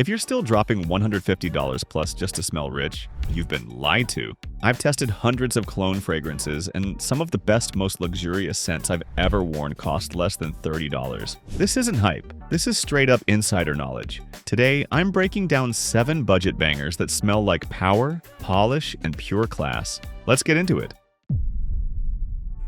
If you're still dropping $150 plus just to smell rich, you've been lied to. I've tested hundreds of cologne fragrances, and some of the best, most luxurious scents I've ever worn cost less than $30. This isn't hype. This is straight up insider knowledge. Today, I'm breaking down 7 budget bangers that smell like power, polish, and pure class. Let's get into it.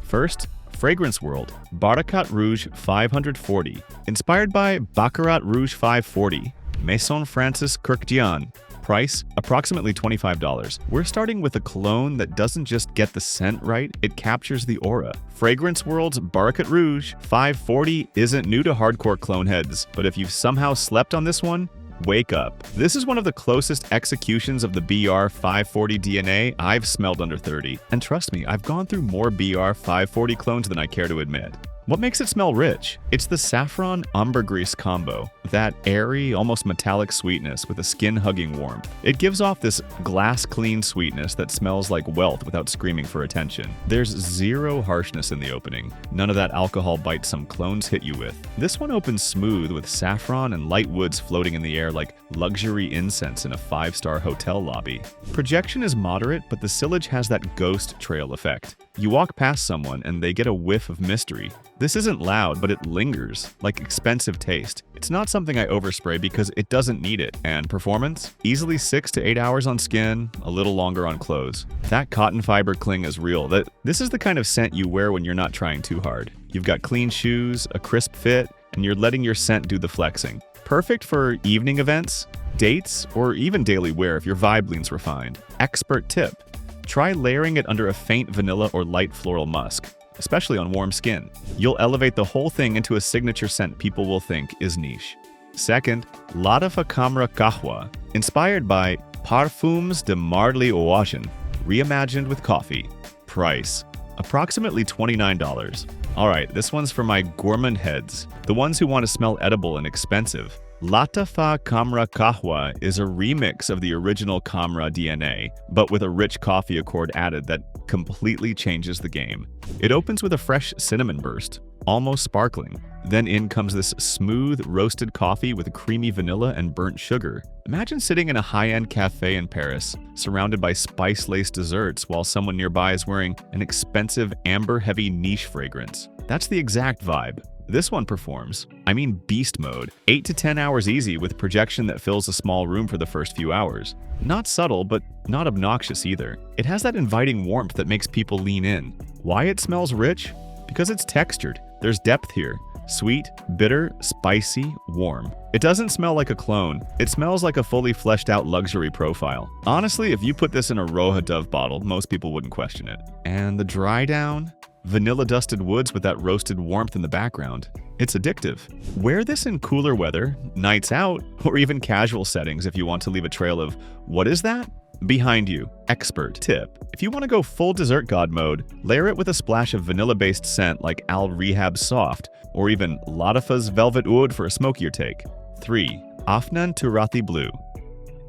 First, Fragrance World Barakat Rouge 540. Inspired by Barakat Rouge 540. Maison Francis Kirkjian. Price, approximately $25. We're starting with a cologne that doesn't just get the scent right, it captures the aura. Fragrance World's Barakat Rouge 540 isn't new to hardcore cologne heads, but if you've somehow slept on this one, wake up. This is one of the closest executions of the BR 540 DNA I've smelled under 30. And trust me, I've gone through more BR 540 clones than I care to admit. What makes it smell rich? It's the saffron ambergris combo, that airy, almost metallic sweetness with a skin-hugging warmth. It gives off this glass-clean sweetness that smells like wealth without screaming for attention. There's zero harshness in the opening, none of that alcohol bite some clones hit you with. This one opens smooth with saffron and light woods floating in the air like luxury incense in a 5-star hotel lobby. Projection is moderate, but the sillage has that ghost trail effect. You walk past someone and they get a whiff of mystery. This isn't loud, but it lingers, like expensive taste. It's not something I overspray because it doesn't need it. And performance? Easily 6 to 8 hours on skin, a little longer on clothes. That cotton fiber cling is real. This is the kind of scent you wear when you're not trying too hard. You've got clean shoes, a crisp fit, and you're letting your scent do the flexing. Perfect for evening events, dates, or even daily wear if your vibe leans refined. Expert tip. Try layering it under a faint vanilla or light floral musk, especially on warm skin. You'll elevate the whole thing into a signature scent people will think is niche. Second, Lafakamra Kahwa, inspired by Parfums de Marly Ocean, reimagined with coffee. Price, approximately $29. Alright, this one's for my gourmand heads, the ones who want to smell edible and expensive. Lafakamra Kahwa is a remix of the original Kamra DNA, but with a rich coffee accord added that completely changes the game. It opens with a fresh cinnamon burst, almost sparkling. Then in comes this smooth, roasted coffee with creamy vanilla and burnt sugar. Imagine sitting in a high-end cafe in Paris, surrounded by spice-laced desserts while someone nearby is wearing an expensive, amber-heavy niche fragrance. That's the exact vibe. This one performs, I mean beast mode, 8 to 10 hours easy with projection that fills a small room for the first few hours. Not subtle, but not obnoxious either. It has that inviting warmth that makes people lean in. Why it smells rich? Because it's textured. There's depth here. Sweet, bitter, spicy, warm. It doesn't smell like a clone. It smells like a fully fleshed out luxury profile. Honestly, if you put this in a Roja Dove bottle, most people wouldn't question it. And the dry down? Vanilla dusted woods with that roasted warmth in the background. It's addictive. Wear this in cooler weather, nights out, or even casual settings if you want to leave a trail of, what is that? Behind you. Expert tip. If you want to go full dessert god mode, layer it with a splash of vanilla-based scent like Al Rehab's Soft, or even Lattafa's Velvet Oud for a smokier take. 3. Afnan Turathi Blue.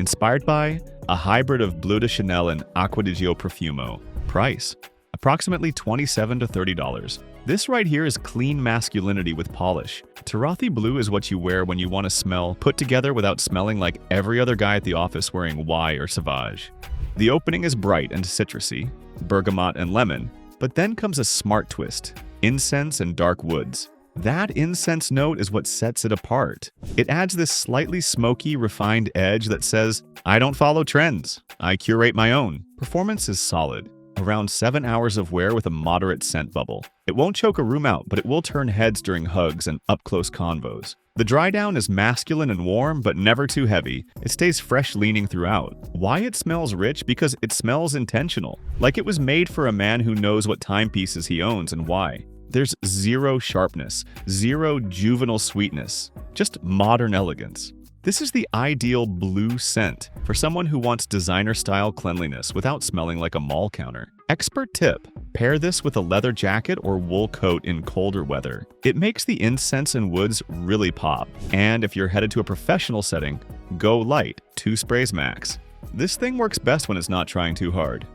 Inspired by a hybrid of Bleu de Chanel and Acqua di Gio Profumo. Price, approximately $27 to $30. This right here is clean masculinity with polish. Turathi Blue is what you wear when you want to smell put together without smelling like every other guy at the office wearing Y or Sauvage. The opening is bright and citrusy, bergamot and lemon, but then comes a smart twist, incense and dark woods. That incense note is what sets it apart. It adds this slightly smoky, refined edge that says, I don't follow trends, I curate my own. Performance is solid. Around 7 hours of wear with a moderate scent bubble. It won't choke a room out, but it will turn heads during hugs and up-close convos. The dry down is masculine and warm, but never too heavy. It stays fresh leaning throughout. Why it smells rich? Because it smells intentional. Like it was made for a man who knows what timepieces he owns and why. There's zero sharpness, zero juvenile sweetness, just modern elegance. This is the ideal blue scent for someone who wants designer-style cleanliness without smelling like a mall counter. Expert tip, pair this with a leather jacket or wool coat in colder weather. It makes the incense and woods really pop. And if you're headed to a professional setting, go light, 2 sprays max. This thing works best when it's not trying too hard.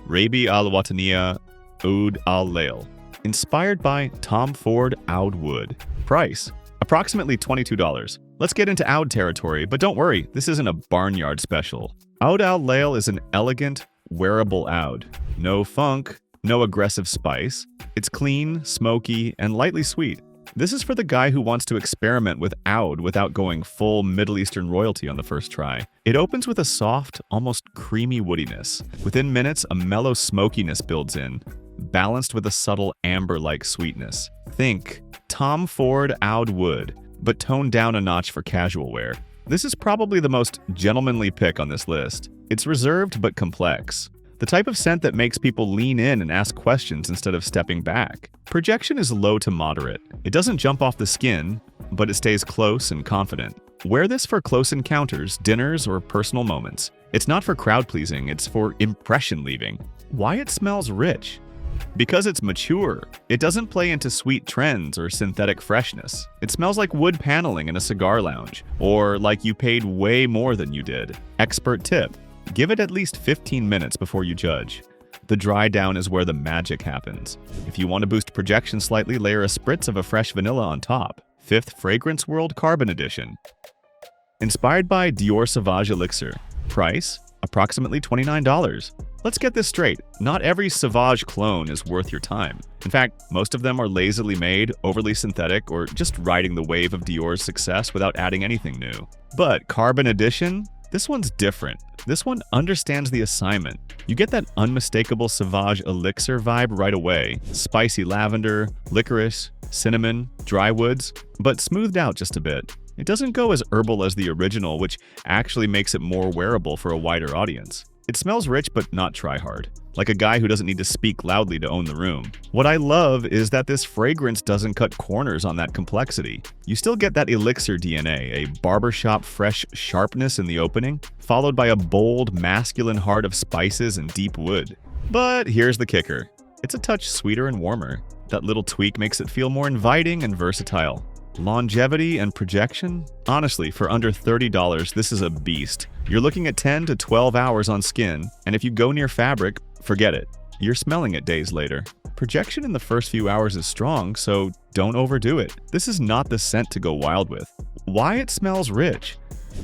Rabbi Alawatania Oud Al Layl. Inspired by Tom Ford Oud Wood. Price, approximately $22. Let's get into Oud territory, but don't worry, this isn't a barnyard special. Oud Al Layl is an elegant, wearable oud. No funk, no aggressive spice. It's clean, smoky, and lightly sweet. This is for the guy who wants to experiment with oud without going full Middle Eastern royalty on the first try. It opens with a soft, almost creamy woodiness. Within minutes, a mellow smokiness builds in, balanced with a subtle amber-like sweetness. Think Tom Ford Oud Wood, but toned down a notch for casual wear. This is probably the most gentlemanly pick on this list. It's reserved but complex. The type of scent that makes people lean in and ask questions instead of stepping back. Projection is low to moderate. It doesn't jump off the skin, but it stays close and confident. Wear this for close encounters, dinners, or personal moments. It's not for crowd pleasing, it's for impression leaving. Why it smells rich? Because it's mature. It doesn't play into sweet trends or synthetic freshness. It smells like wood paneling in a cigar lounge, or like you paid way more than you did. Expert tip: give it at least 15 minutes before you judge. The dry down is where the magic happens. If you want to boost projection slightly, layer a spritz of a fresh vanilla on top. 5th Fragrance World Carbon Edition. Inspired by Dior Sauvage Elixir. Price: approximately $29. Let's get this straight. Not every Sauvage clone is worth your time. In fact, most of them are lazily made, overly synthetic, or just riding the wave of Dior's success without adding anything new. But Carbon Edition? This one's different. This one understands the assignment. You get that unmistakable Sauvage Elixir vibe right away. Spicy lavender, licorice, cinnamon, dry woods, but smoothed out just a bit. It doesn't go as herbal as the original, which actually makes it more wearable for a wider audience. It smells rich but not try-hard, like a guy who doesn't need to speak loudly to own the room. What I love is that this fragrance doesn't cut corners on that complexity. You still get that Elixir DNA, a barbershop fresh sharpness in the opening, followed by a bold, masculine heart of spices and deep wood. But here's the kicker. It's a touch sweeter and warmer. That little tweak makes it feel more inviting and versatile. Longevity and projection? Honestly, for under $30, this is a beast. You're looking at 10 to 12 hours on skin, and if you go near fabric, forget it. You're smelling it days later. Projection in the first few hours is strong, so don't overdo it. This is not the scent to go wild with. Why it smells rich?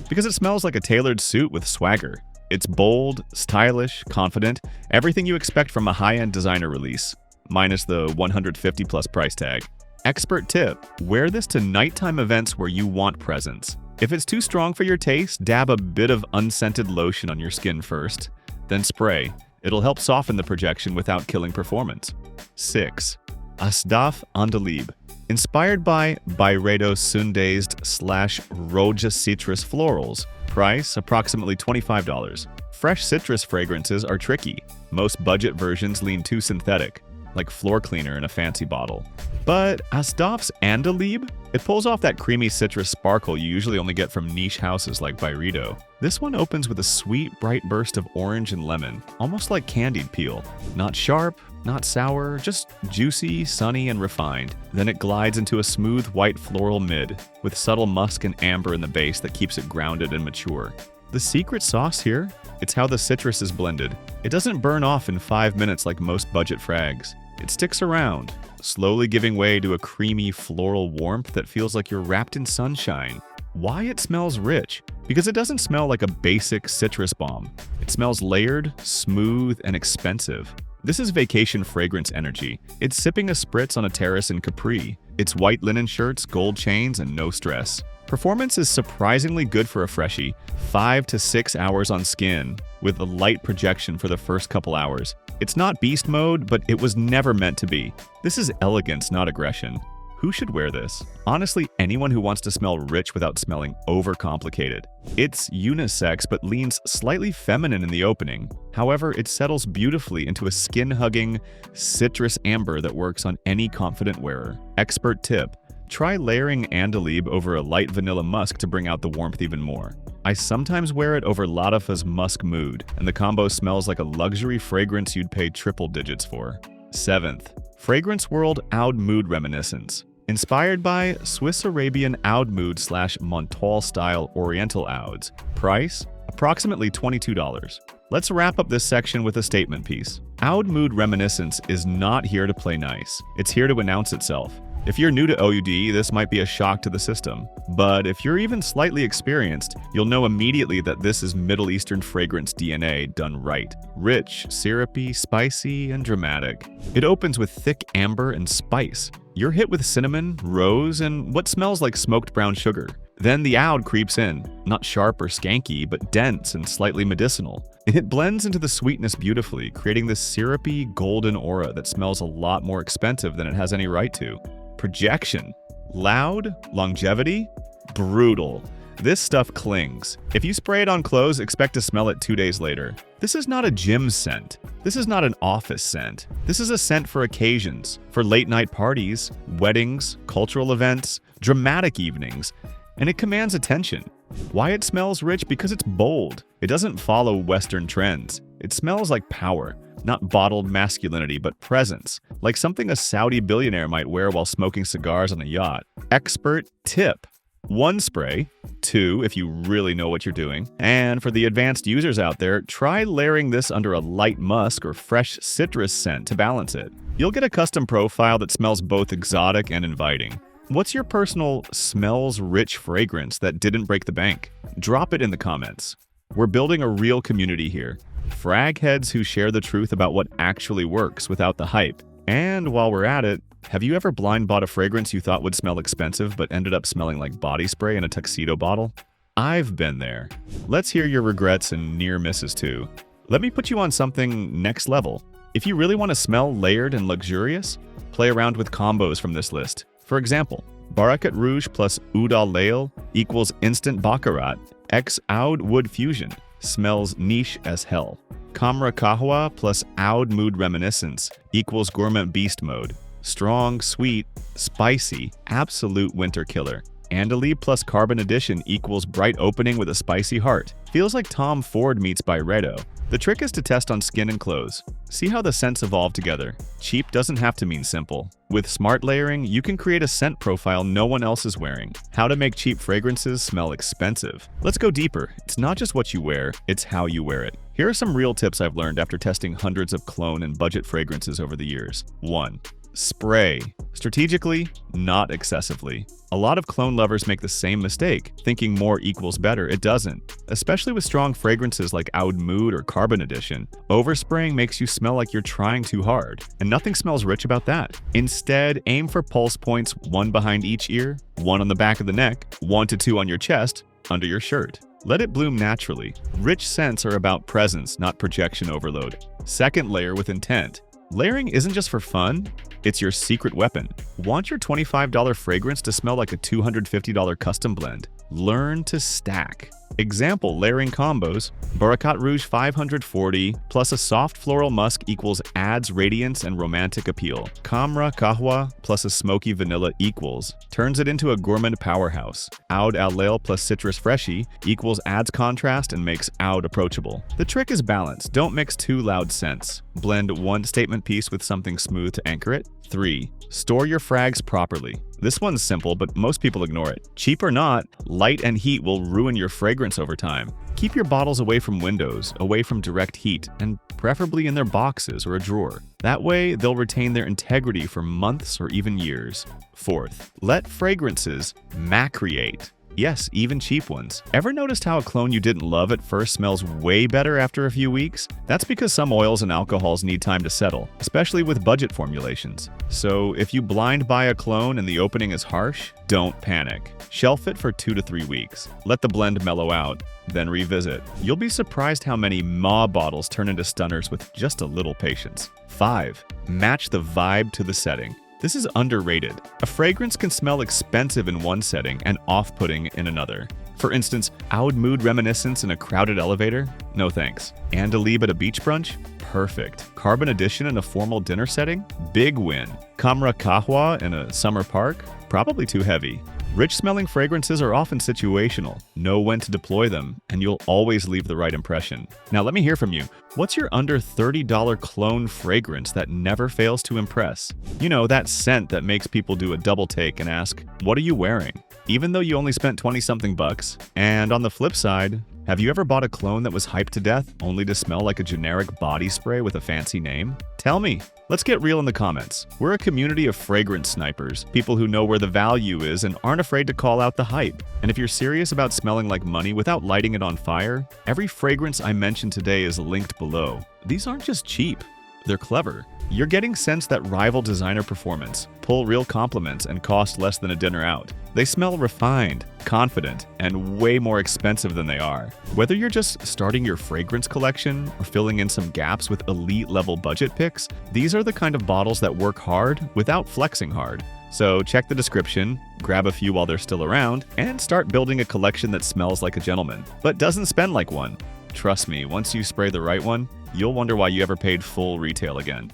Because it smells like a tailored suit with swagger. It's bold, stylish, confident, everything you expect from a high-end designer release, minus the $150+ price tag. Expert tip: wear this to nighttime events where you want presence. If it's too strong for your taste, dab a bit of unscented lotion on your skin first, then spray. It'll help soften the projection without killing performance. 6. Asdaf Andalib. Inspired by Byredo Sundazed / Roja Citrus Florals. Price: approximately $25. Fresh citrus fragrances are tricky. Most budget versions lean too synthetic, like floor cleaner in a fancy bottle. But Asdaf's Andalib? It pulls off that creamy citrus sparkle you usually only get from niche houses like Byredo. This one opens with a sweet, bright burst of orange and lemon, almost like candied peel. Not sharp, not sour, just juicy, sunny, and refined. Then it glides into a smooth white floral mid, with subtle musk and amber in the base that keeps it grounded and mature. The secret sauce here? It's how the citrus is blended. It doesn't burn off in 5 minutes like most budget frags. It sticks around, slowly giving way to a creamy floral warmth that feels like you're wrapped in sunshine. Why it smells rich? Because it doesn't smell like a basic citrus bomb. It smells layered, smooth, and expensive. This is vacation fragrance energy. It's sipping a spritz on a terrace in Capri. It's white linen shirts, gold chains, and no stress. Performance is surprisingly good for a freshie. 5 to 6 hours on skin, with a light projection for the first couple hours. It's not beast mode, but it was never meant to be. This is elegance, not aggression. Who should wear this? Honestly, anyone who wants to smell rich without smelling overcomplicated. It's unisex, but leans slightly feminine in the opening. However, it settles beautifully into a skin-hugging, citrus amber that works on any confident wearer. Expert tip: try layering Andalib over a light vanilla musk to bring out the warmth even more. I sometimes wear it over Lattafa's Musk Mood, and the combo smells like a luxury fragrance you'd pay triple digits for. 7th. Fragrance World Oudmood Reminiscence. Inspired by Swiss Arabian Oudmood / Montal style Oriental Ouds. Price: approximately $22. Let's wrap up this section with a statement piece. Oudmood Reminiscence is not here to play nice. It's here to announce itself. If you're new to OUD, this might be a shock to the system. But if you're even slightly experienced, you'll know immediately that this is Middle Eastern fragrance DNA done right. Rich, syrupy, spicy, and dramatic. It opens with thick amber and spice. You're hit with cinnamon, rose, and what smells like smoked brown sugar. Then the oud creeps in, not sharp or skanky, but dense and slightly medicinal. It blends into the sweetness beautifully, creating this syrupy, golden aura that smells a lot more expensive than it has any right to. Projection. Loud, longevity, brutal. This stuff clings. If you spray it on clothes, expect to smell it 2 days later. This is not a gym scent. This is not an office scent. This is a scent for occasions, for late-night parties, weddings, cultural events, dramatic evenings, and it commands attention. Why it smells rich? Because it's bold. It doesn't follow Western trends. It smells like power, not bottled masculinity, but presence, like something a Saudi billionaire might wear while smoking cigars on a yacht. Expert tip. 1 spray, 2 if you really know what you're doing, and for the advanced users out there, try layering this under a light musk or fresh citrus scent to balance it. You'll get a custom profile that smells both exotic and inviting. What's your personal smells-rich fragrance that didn't break the bank? Drop it in the comments. We're building a real community here. Frag heads who share the truth about what actually works without the hype. And while we're at it, have you ever blind bought a fragrance you thought would smell expensive but ended up smelling like body spray in a tuxedo bottle? I've been there. Let's hear your regrets and near misses too. Let me put you on something next level. If you really want to smell layered and luxurious, play around with combos from this list. For example, Barakat Rouge plus Oud Al Layl equals Instant Baccarat x Oud Wood Fusion. Smells niche as hell. Lafakamra Kahwa plus Oudmood Reminiscence equals Gourmet Beast Mode. Strong, sweet, spicy, absolute winter killer. Alle plus Carbon Edition equals bright opening with a spicy heart. Feels like Tom Ford meets Byredo. The trick is to test on skin and clothes. See how the scents evolve together. Cheap doesn't have to mean simple. With smart layering, you can create a scent profile no one else is wearing. How to make cheap fragrances smell expensive. Let's go deeper. It's not just what you wear, it's how you wear it. Here are some real tips I've learned after testing hundreds of cologne and budget fragrances over the years. 1. Spray. Strategically, not excessively. A lot of cologne lovers make the same mistake, thinking more equals better. It doesn't. Especially with strong fragrances like Oudmood or Carbon Edition, overspraying makes you smell like you're trying too hard, and nothing smells rich about that. Instead, aim for pulse points 1 behind each ear, 1 on the back of the neck, 1 to 2 on your chest, under your shirt. Let it bloom naturally. Rich scents are about presence, not projection overload. Second, layer with intent. Layering isn't just for fun, it's your secret weapon. Want your $25 fragrance to smell like a $250 custom blend? Learn to stack. Example layering combos: Barakat Rouge 540 plus a soft floral musk equals adds radiance and romantic appeal. Lafakamra Kahwa plus a smoky vanilla equals turns it into a gourmand powerhouse. Oud Al Layl plus citrus freshie equals adds contrast and makes Oud approachable. The trick is balance. Don't mix 2 loud scents. Blend 1 statement piece with something smooth to anchor it. 3. Store your frags properly. This one's simple, but most people ignore it. Cheap or not, light and heat will ruin your fragrance over time. Keep your bottles away from windows, away from direct heat, and preferably in their boxes or a drawer. That way, they'll retain their integrity for months or even years. 4th, let fragrances macreate. Yes, even cheap ones. Ever noticed how a cologne you didn't love at first smells way better after a few weeks? That's because some oils and alcohols need time to settle, especially with budget formulations. So if you blind buy a cologne and the opening is harsh, don't panic. Shelf it for 2 to 3 weeks. Let the blend mellow out, then revisit. You'll be surprised how many Ma bottles turn into stunners with just a little patience. 5. Match the vibe to the setting. This is underrated. A fragrance can smell expensive in one setting and off-putting in another. For instance, Oudmood Reminiscence in a crowded elevator? No thanks. Alle at a beach brunch? Perfect. Carbon Edition in a formal dinner setting? Big win. Lafakamra Kahwa in a summer park? Probably too heavy. Rich-smelling fragrances are often situational. Know when to deploy them, and you'll always leave the right impression. Now let me hear from you. What's your under $30 cologne fragrance that never fails to impress? You know, that scent that makes people do a double take and ask, what are you wearing? Even though you only spent 20-something bucks. And on the flip side, Have you ever bought a cologne that was hyped to death only to smell like a generic body spray with a fancy name? Tell me. Let's get real in the comments. We're a community of fragrance snipers, people who know where the value is and aren't afraid to call out the hype. And if you're serious about smelling like money without lighting it on fire, every fragrance I mentioned today is linked below. These aren't just cheap, they're clever. You're getting scents that rival designer performance, pull real compliments, and cost less than a dinner out. They smell refined, confident, and way more expensive than they are. Whether you're just starting your fragrance collection or filling in some gaps with elite-level budget picks, these are the kind of bottles that work hard without flexing hard. So check the description, grab a few while they're still around, and start building a collection that smells like a gentleman, but doesn't spend like one. Trust me, once you spray the right one, you'll wonder why you ever paid full retail again.